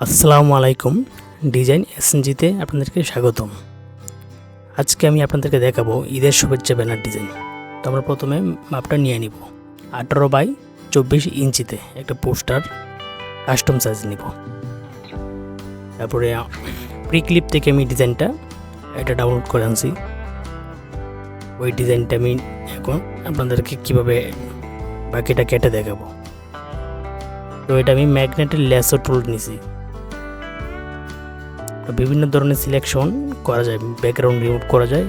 আসসালামু আলাইকুম। ডিজাইন এসএনজিতে আপনাদেরকে স্বাগতম। আজকে আমি আপনাদেরকে দেখাবো ঈদের শুভেচ্ছা ব্যানার ডিজাইন। তো আমরা প্রথমে মাপটা নিয়ে নিব 18/24 ইঞ্চিতে একটা পোস্টার কাস্টম সাইজ নিব। তারপরে প্রিক্লিপ থেকে আমি ডিজাইনটা ডাউনলোড করে আনছি। ওই ডিজাইনটা আমি এখন আপনাদেরকে কীভাবে বাকিটা কেটে দেখাবো। তো এটা আমি ম্যাগনেটের লেসো টুল নিছি। বিভিন্ন ধরনের সিলেকশন করা যায়, ব্যাকগ্রাউন্ড রিমুভ করা যায়।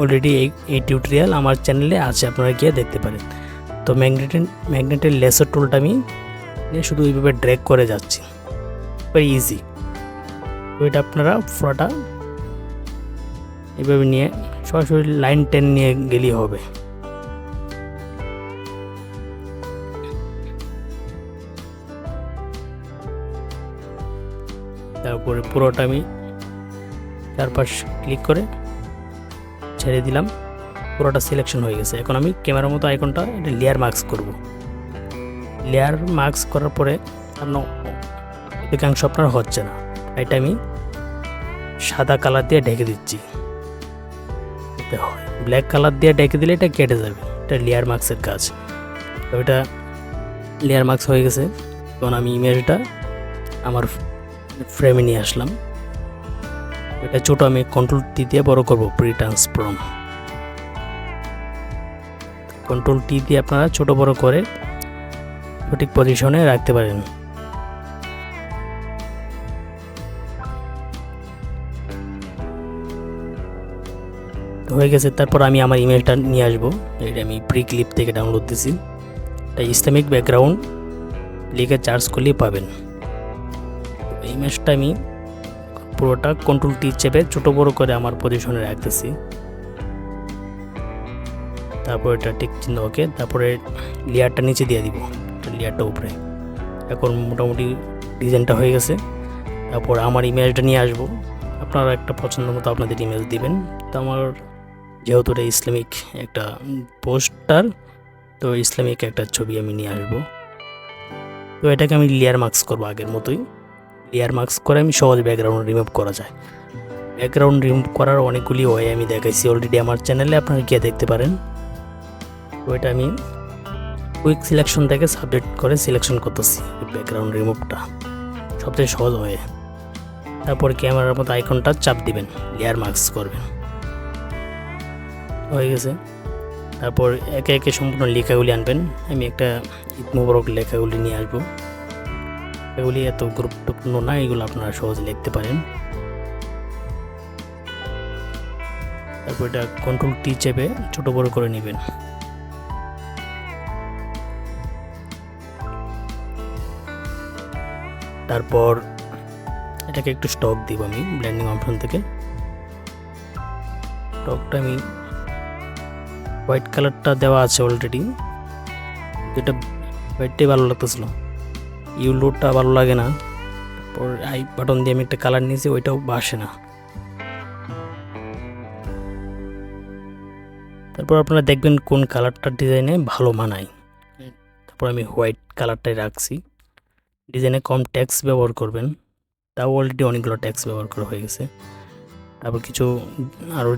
অলরেডি এই টিউটোরিয়াল আমার চ্যানেলে আছে, আপনারা গিয়ে দেখতে পারেন। তো ম্যাগনেটের লেসার টুলটা আমি শুধু এইভাবে ড্র্যাগ করে যাচ্ছি, ভেরি ইজি। তো এটা আপনারা পুরোটা এইভাবে নিয়ে সরাসরি লাইন টেন নিয়ে গেলেই হবে। তারপরে পুরোটা আমি চারপাশ ক্লিক করে ছেড়ে দিলাম, পুরোটা সিলেকশন হয়ে গেছে। এখন আমি ক্যামেরার মতো আইকনটা এটা লেয়ার মার্কস করব। লেয়ার মার্কস করার পরে আপনার অধিকাংশ আপনার হচ্ছে না, এটা আমি সাদা কালার দিয়ে ঢেকে দিচ্ছি। ব্ল্যাক কালার দিয়ে ঢেকে দিলে এটা কেটে যাবে, এটা লেয়ার মার্কসের কাজ। তো এটা লেয়ার মার্কস হয়ে গেছে। তখন আমি ইমেজটা আমার ফ্রেমে নিয়ে আসলাম। এটা ছোট আমি কন্ট্রোল টি দিয়ে বড় করব, প্রি-ট্রান্সফর্ম। কন্ট্রোল টি দিয়ে আপনারা ছোট বড় করে সঠিক পজিশনে রাখতে পারেন। হয়ে গেছে। তারপর আমি আমার ইমেজটা নিয়ে আসবো। এটা আমি প্রি-ক্লিপ থেকে ডাউনলোড দিছি। এটা ইসলামিক ব্যাকগ্রাউন্ড লিখে চার্জ করলেই পাবেন। ইমেজটা আমি পুরোটা কন্ট্রোল টি চেপে ছোট বড় করে আমার পজিশনে রাখতেছি। তারপর এটা টিক চিহ্ন ওকে। তারপরে লেয়ারটা নিচে দিয়ে দিব, লেয়ারটা উপরে। এখন মোটামুটি ডিজাইনটা হয়ে গেছে। তারপর আমার ইমেজটা নিয়ে আসবো। আপনারা একটা পছন্দ মতো আপনাদের ইমেজ দিবেন। তো আমার যেহেতু এটা ইসলামিক একটা পোস্টার, তো ইসলামিক একটা ছবি আমি নিয়ে আসবো। তো এটাকে আমি লেয়ার মার্কস করবো আগের মতোই। লেয়ার মার্কস করে আমি সহজ ব্যাকগ্রাউন্ড রিমুভ করা যায়। ব্যাকগ্রাউন্ড রিমুভ করার অনেকগুলি ওয়ে আমি দেখাইছি অলরেডি আমার চ্যানেলে, আপনারা গিয়ে দেখতে পারেন। তো এটা আমি কুইক সিলেকশন থেকে সাবজেক্ট করে সিলেকশন করতেছি। ব্যাকগ্রাউন্ড রিমুভটা সবচেয়ে সহজ হয়ে। তারপর ক্যামেরার মতো আইকনটা চাপ দিবেন, লেয়ার মার্কস করবেন। হয়ে গেছে। তারপর একে একে সম্পূর্ণ লেখাগুলি আনবেন। আমি একটা ঈদ মুবারক লেখাগুলি নিয়ে আসবো। এগুলি এত গুরুত্বপূর্ণ না, এগুলো আপনারা সহজে লিখতে পারেন। তারপর এটা কন্ট্রোল টি চেপে ছোট বড় করে নেবেন। তারপর এটাকে একটু স্টক দিব আমি ব্লেন্ডিং অপশন থেকে। স্টকটা আমি হোয়াইট কালারটা দেওয়া আছে অলরেডি, এটা হোয়াইটটাই ভালো লাগতেছিল, ইউলোটা ভালো লাগে না। তারপর আই বাটন দিয়ে আমি একটা কালার নিয়েছি, ওইটাও বাসে না। তারপর আপনারা দেখবেন কোন কালারটা ডিজাইনে ভালো মানায়। তারপর আমি হোয়াইট কালারটাই রাখছি। ডিজাইনে কম ট্যাক্স ব্যবহার করবেন, তাও অলরেডি অনেকগুলো ট্যাক্স ব্যবহার করা হয়ে গেছে। তারপর কিছু আরও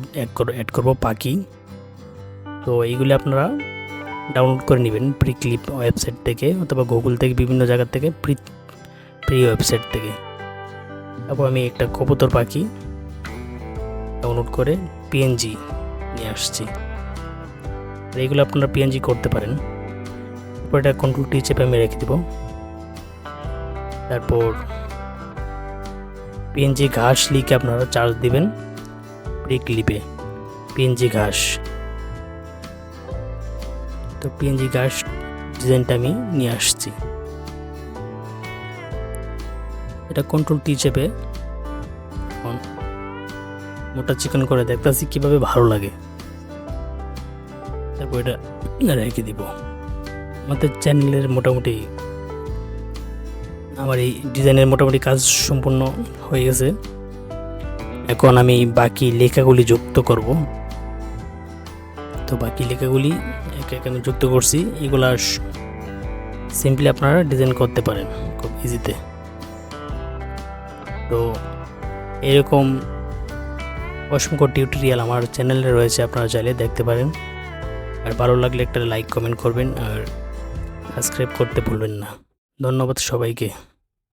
অ্যাড করবো পাখি। তো এইগুলি আপনারা ডাউনলোড করে নেবেন প্রি-ক্লিপ ওয়েবসাইট থেকে অথবা গুগল থেকে, বিভিন্ন জায়গা থেকে, প্রি ওয়েবসাইট থেকে। তারপর আমি একটা কবুতর পাখি ডাউনলোড করে পিএনজি নিয়ে আসছি। আর এইগুলো আপনারা পিএনজি করতে পারেন। তারপর এটা কন্ট্রোল টি চেপে আমি রেখে দেব। তারপর পিএনজি ঘাস লিখে আপনারা চার্জ দিবেন প্রি-ক্লিপে, পিএনজি ঘাস। তো পিএনজি ঘাস ডিজাইনটা আমি নিয়ে আসছি। এটা কন্ট্রোল টি চেপে মোটা চিকন করে দেখতেছি কিভাবে ভালো লাগে। তারপর এটা রেখে দিব। আমাদের চ্যানেলের মোটামুটি আমার এই ডিজাইনের মোটামুটি কাজ সম্পূর্ণ হয়ে গেছে। এখন আমি বাকি লেখাগুলি যুক্ত করব। তো বাকি লেখাগুলি একে একে আমি যুক্ত করছি। এগুলা সিম্পলি আপনারা ডিজাইন করতে পারেন খুব ইজিতে। তো এরকম অসংখ্য টিউটোরিয়াল আমার চ্যানেলে রয়েছে, আপনারা চাইলে দেখতে পারেন। আর ভালো লাগলে একটা লাইক কমেন্ট করবেন আর সাবস্ক্রাইব করতে ভুলবেন না। ধন্যবাদ সবাইকে।